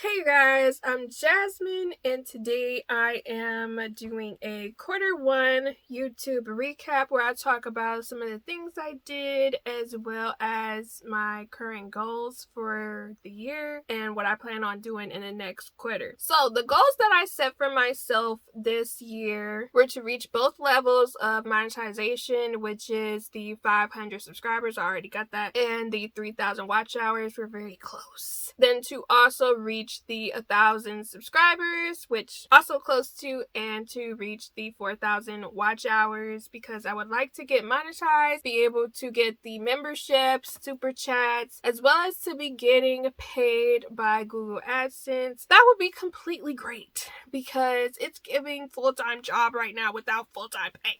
Hey guys, I'm Jasmine, and today I am doing a Q1 YouTube recap where I talk about some of the things I did as well as my current goals for the year and what I plan on doing in the next quarter. So the goals that I set for myself this year were to reach both levels of monetization, which is the 500 subscribers, I already got that, and the 3,000 watch hours. We're very close. Then to also reach the 1,000 subscribers, which also close to, and to reach the 4,000 watch hours, because I would like to get monetized, be able to get the memberships, super chats, as well as to be getting paid by Google AdSense. That would be completely great because it's giving full-time job right now without full-time pay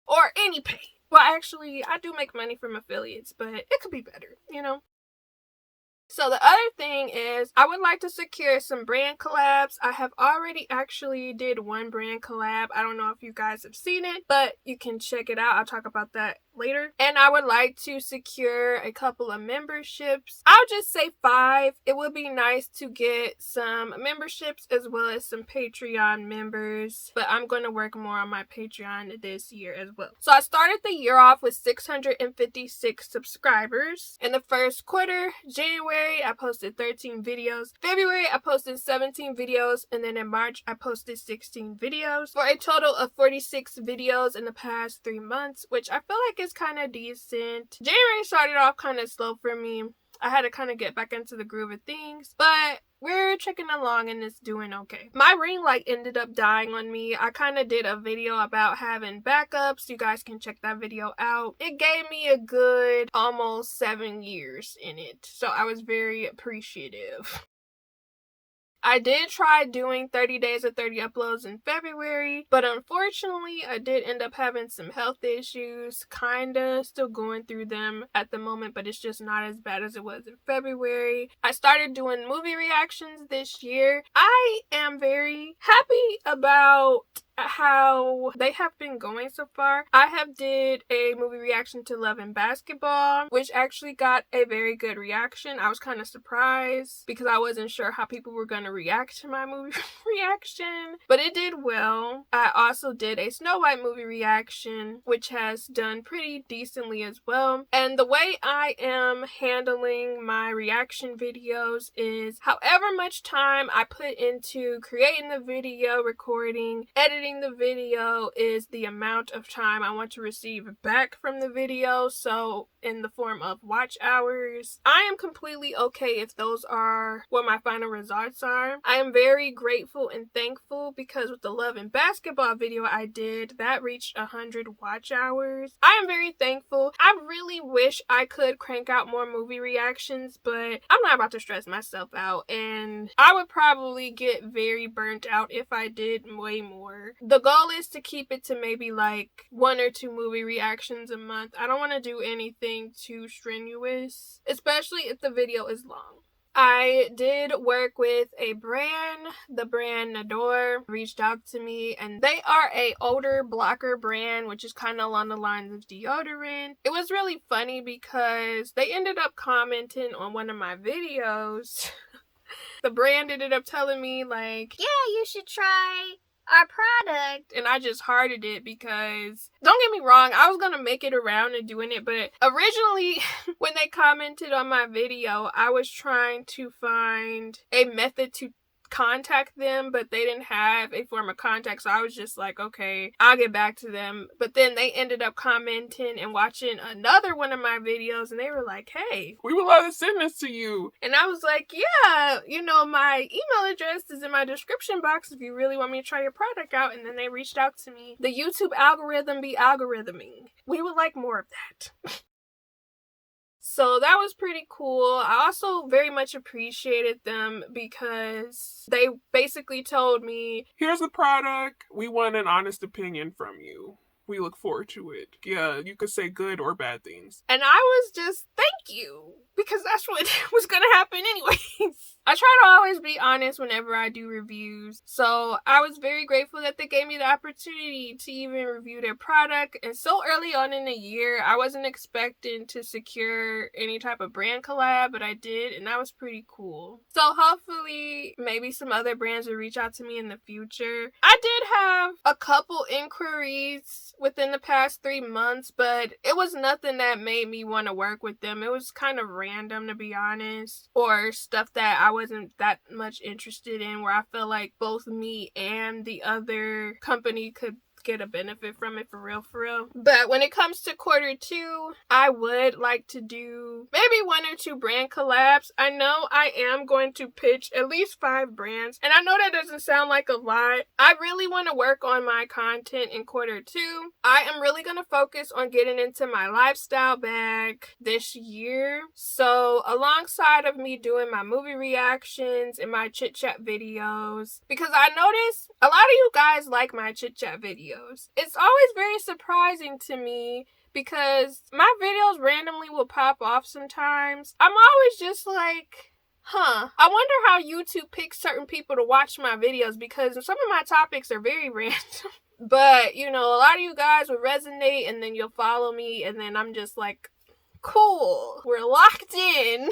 or any pay. Well, actually, I do make money from affiliates, but it could be better, you know? So the other thing is I would like to secure some brand collabs. I have already actually did one brand collab. I don't know if you guys have seen it, but you can check it out. I'll talk about that later. And I would like to secure a couple of memberships. I'll just say 5. It would be nice to get some memberships as well as some Patreon members, but I'm going to work more on my Patreon this year as well. So I started the year off with 656 subscribers. In the first quarter, January, I posted 13 videos. February, I posted 17 videos. And then in March, I posted 16 videos for a total of 46 videos in the past 3 months, which I feel like is kind of decent. January started off kind of slow for me. I had to kind of get back into the groove of things, but we're checking along and it's doing okay. My ring light ended up dying on me. I kind of did a video about having backups. You guys can check that video out. It gave me a good almost 7 years in it, so I was very appreciative. I did try doing 30 days of 30 uploads in February, but unfortunately I did end up having some health issues, kinda still going through them at the moment, but it's just not as bad as it was in February. I started doing movie reactions this year. I am very happy about how they have been going so far. I have did a movie reaction to Love and Basketball, which actually got a very good reaction. I was kind of surprised because I wasn't sure how people were going to react to my movie reaction, but it did well. I also did a Snow White movie reaction, which has done pretty decently as well. And the way I am handling my reaction videos is however much time I put into creating the video, recording, editing the video is the amount of time I want to receive back from the video, so in the form of watch hours. I am completely okay if those are what my final results are. I am very grateful and thankful because with the Love and Basketball video I did, that reached 100 watch hours. I am very thankful. I really wish I could crank out more movie reactions, but I'm not about to stress myself out, and I would probably get very burnt out if I did way more. The goal is to keep it to maybe like 1 or 2 movie reactions a month. I don't want to do anything too strenuous, especially if the video is long. I did work with a brand. The brand Nador reached out to me, and they are a odor blocker brand, which is kind of along the lines of deodorant. It was really funny because they ended up commenting on one of my videos. The brand ended up telling me like, yeah, you should try our product, and I just hearted it because, don't get me wrong, I was gonna make it around and doing it, but originally when they commented on my video, I was trying to find a method to contact them, but they didn't have a form of contact, so I was just like, okay, I'll get back to them. But then they ended up commenting and watching another one of my videos, and they were like, hey, we would love to send this to you. And I was like, yeah, you know, my email address is in my description box if you really want me to try your product out. And then they reached out to me. The YouTube algorithm be algorithming. We would like more of that. So that was pretty cool. I also very much appreciated them because they basically told me, here's the product. We want an honest opinion from you. we look forward to it. Yeah, you could say good or bad things. And I was just, thank you, because that's what was gonna happen anyways. I try to always be honest whenever I do reviews. So I was very grateful that they gave me the opportunity to even review their product. And so early on in the year, I wasn't expecting to secure any type of brand collab, but I did, and that was pretty cool. So hopefully maybe some other brands will reach out to me in the future. I did have a couple inquiries within the past 3 months, but it was nothing that made me want to work with them. It was kind of random, to be honest, or stuff that I wasn't that much interested in, where I feel like both me and the other company could get a benefit from it, for real. But when it comes to Q2, I would like to do maybe 1 or 2 brand collabs. I know I am going to pitch at least 5 brands, and I know that doesn't sound like a lot. I really want to work on my content in Q2. I am really going to focus on getting into my lifestyle bag this year. So alongside of me doing my movie reactions and my chit chat videos, because I noticed a lot of you guys like my chit chat videos. It's always very surprising to me because my videos randomly will pop off sometimes. I'm always just like, I wonder how YouTube picks certain people to watch my videos, because some of my topics are very random. But, you know, a lot of you guys will resonate, and then you'll follow me, and then I'm just like, cool, we're locked in.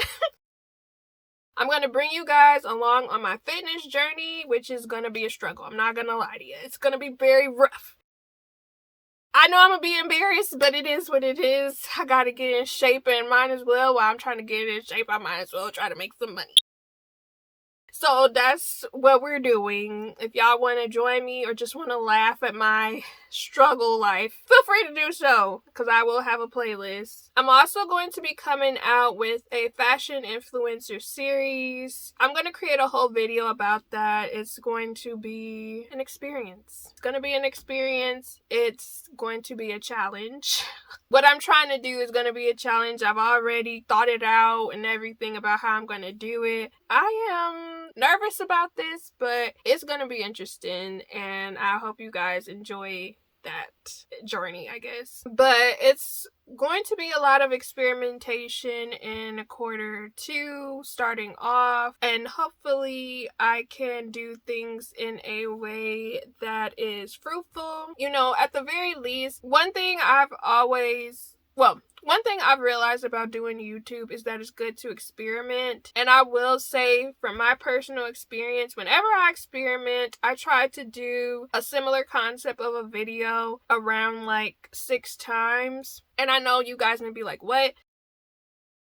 I'm going to bring you guys along on my fitness journey, which is going to be a struggle. I'm not going to lie to you. It's going to be very rough. I know I'm going to be embarrassed, but it is what it is. I got to get in shape, and might as well, while I'm trying to get in shape, I might as well try to make some money. So that's what we're doing. If y'all want to join me or just want to laugh at my struggle life, feel free to do so, because I will have a playlist. I'm also going to be coming out with a fashion influencer series. I'm going to create a whole video about that. It's going to be an experience. It's going to be an experience. It's going to be a challenge. What I'm trying to do is going to be a challenge. I've already thought it out and everything about how I'm going to do it. I am nervous about this, but it's going to be interesting, and I hope you guys enjoy that journey, I guess. But it's going to be a lot of experimentation in Q2 starting off, and hopefully I can do things in a way that is fruitful. You know, at the very least, one thing I've realized about doing YouTube is that it's good to experiment. And I will say, from my personal experience, whenever I experiment, I try to do a similar concept of a video around like 6 times. And I know you guys may be like, what?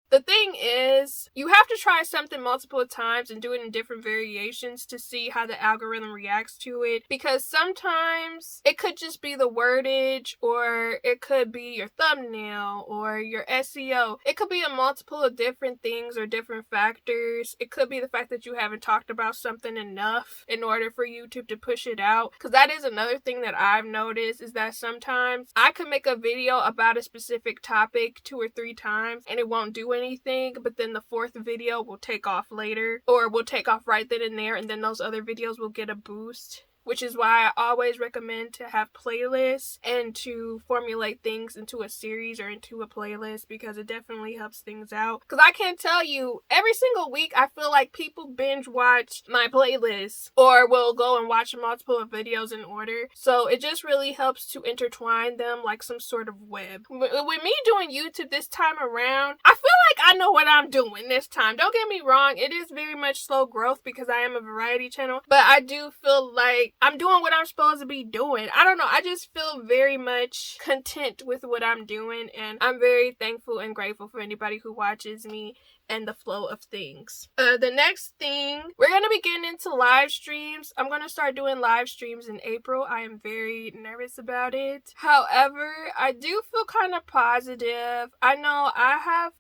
The thing is, you have to try something multiple times and do it in different variations to see how the algorithm reacts to it, because sometimes it could just be the wordage, or it could be your thumbnail or your SEO. It could be a multiple of different things or different factors. It could be the fact that you haven't talked about something enough in order for YouTube to push it out, because that is another thing that I've noticed, is that sometimes I could make a video about a specific topic 2 or 3 times and it won't do anything, but then the 4th video will take off later, or will take off right then and there, and then those other videos will get a boost. Which is why I always recommend to have playlists and to formulate things into a series or into a playlist, because it definitely helps things out. Because I can tell you, every single week I feel like people binge watch my playlists, or will go and watch multiple videos in order. So it just really helps to intertwine them like some sort of web. With me doing YouTube this time around, I feel like I know what I'm doing this time. Don't get me wrong, it is very much slow growth because I am a variety channel, but I do feel like I'm doing what I'm supposed to be doing. I don't know. I just feel very much content with what I'm doing, and I'm very thankful and grateful for anybody who watches me and the flow of things. The next thing, we're going to be getting into live streams. I'm going to start doing live streams in April. I am very nervous about it. However, I do feel kind of positive. I know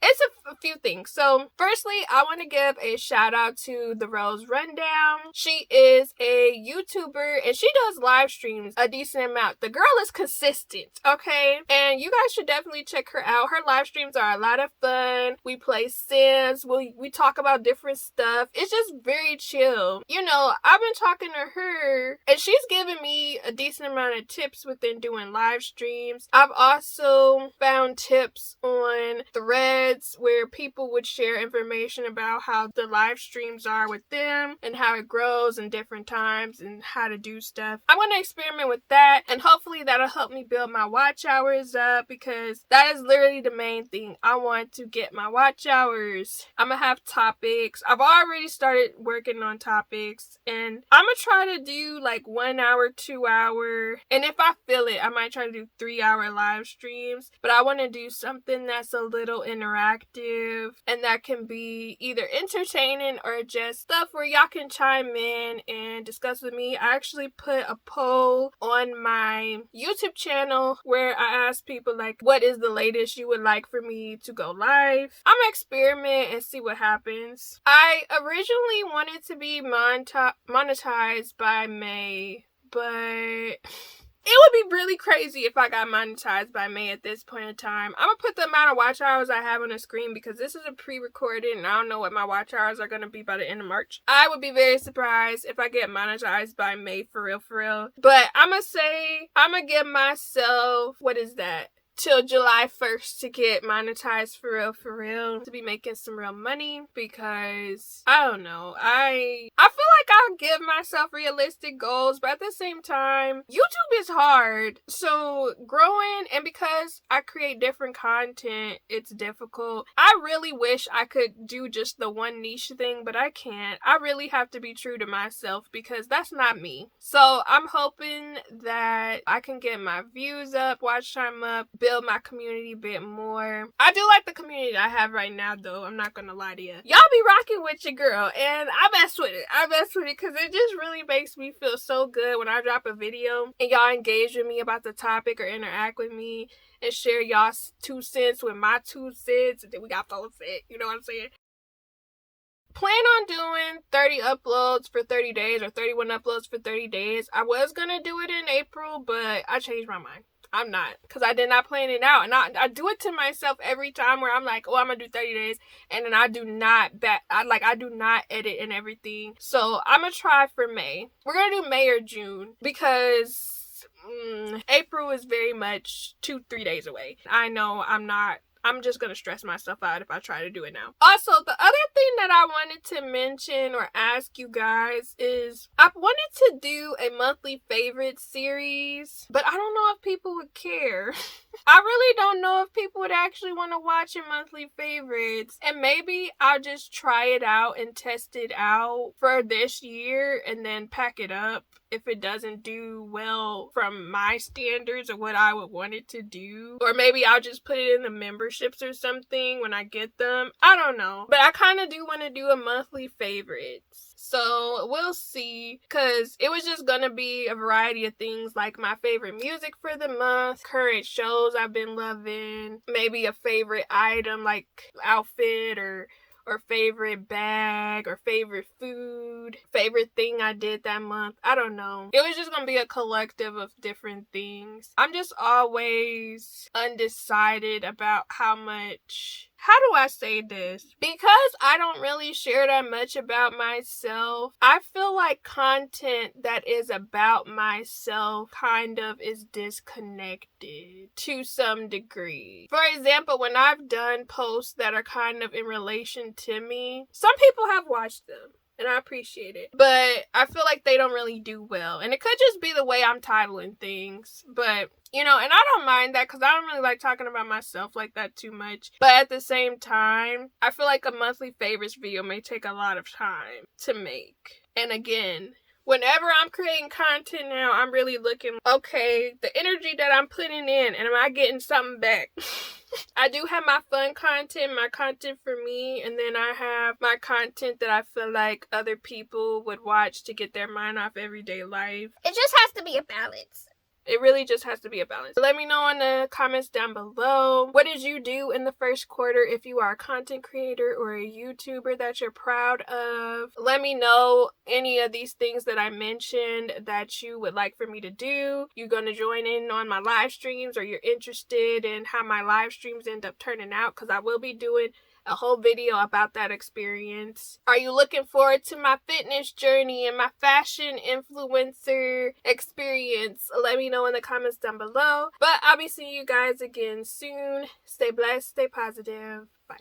it's a few things. So firstly, I want to give a shout out to The Rose Rundown. She is a YouTuber and she does live streams a decent amount. The girl is consistent, okay? And you guys should definitely check her out. Her live streams are a lot of fun. We play Sims. dance. We talk about different stuff. It's just very chill. You know, I've been talking to her and she's giving me a decent amount of tips within doing live streams. I've also found tips on threads where people would share information about how the live streams are with them and how it grows in different times and how to do stuff. I'm going to experiment with that, and hopefully that'll help me build my watch hours up, because that is literally the main thing. I want to get my watch hours. I'm going to have topics. I've already started working on topics, and I'm going to try to do like 1 hour, 2 hour, and if I feel it, I might try to do 3-hour live streams. But I want to do something that's a little interactive and that can be either entertaining or just stuff where y'all can chime in and discuss with me. I actually put a poll on my YouTube channel where I asked people like, what is the latest you would like for me to go live? I'm gonna experiment and see what happens. I originally wanted to be monetized by May, but it would be really crazy if I got monetized by May at this point in time. I'm going to put the amount of watch hours I have on the screen because this is a pre-recorded and I don't know what my watch hours are going to be by the end of March. I would be very surprised if I get monetized by May, for real, for real. But I'm going to say, I'm going to give myself, what is that? Till July 1st to get monetized for real, to be making some real money, because I don't know, I feel like I'll give myself realistic goals, but at the same time, YouTube is hard. So growing, and because I create different content, it's difficult. I really wish I could do just the one niche thing, but I can't. I really have to be true to myself because that's not me. So I'm hoping that I can get my views up, watch time up, build my community a bit more. I do like the community I have right now, though. I'm not gonna lie to you. Y'all be rocking with your girl, and I mess with it. Because it just really makes me feel so good when I drop a video and y'all engage with me about the topic or interact with me and share y'all's 2 cents with my 2 cents, and then we got 4 cents. You know what I'm saying? Plan on doing 30 uploads for 30 days or 31 uploads for 30 days. I was gonna do it in April, but I changed my mind. I'm not, because I did not plan it out, and I do it to myself every time where I'm like, oh, I'm gonna do 30 days, and then I do not I do not edit and everything. So I'm gonna try for May. We're gonna do May or June because April is very much 2-3 days away. I know I'm just going to stress myself out if I try to do it now. Also, the other thing that I wanted to mention or ask you guys is I wanted to do a monthly favorite series, but I don't know if people would care. I really don't know if people would actually want to watch a monthly favorites, and maybe I'll just try it out and test it out for this year and then pack it up if it doesn't do well from my standards or what I would want it to do. Or maybe I'll just put it in the memberships or something when I get them. I don't know. But I kind of do want to do a monthly favorites. So we'll see, because it was just gonna be a variety of things, like my favorite music for the month, current shows I've been loving, maybe a favorite item like outfit or favorite bag, or favorite food, favorite thing I did that month. I don't know. It was just gonna be a collective of different things. I'm just always undecided about how do I say this? Because I don't really share that much about myself, I feel like content that is about myself kind of is disconnected to some degree. For example, when I've done posts that are kind of in relation to me, some people have watched them, and I appreciate it. But I feel like they don't really do well. And it could just be the way I'm titling things. But, you know, and I don't mind that because I don't really like talking about myself like that too much. But at the same time, I feel like a monthly favorites video may take a lot of time to make. And again, whenever I'm creating content now, I'm really looking, okay, the energy that I'm putting in, and am I getting something back? I do have my fun content, my content for me, and then I have my content that I feel like other people would watch to get their mind off everyday life. It just has to be a balance. It really just has to be a balance. Let me know in the comments down below. What did you do in the first quarter if you are a content creator or a YouTuber that you're proud of? Let me know any of these things that I mentioned that you would like for me to do. You're going to join in on my live streams, or you're interested in how my live streams end up turning out, because I will be doing a whole video about that experience. Are you looking forward to my fitness journey and my fashion influencer experience? Let me know in the comments down below. But I'll be seeing you guys again soon. Stay blessed, stay positive. Bye.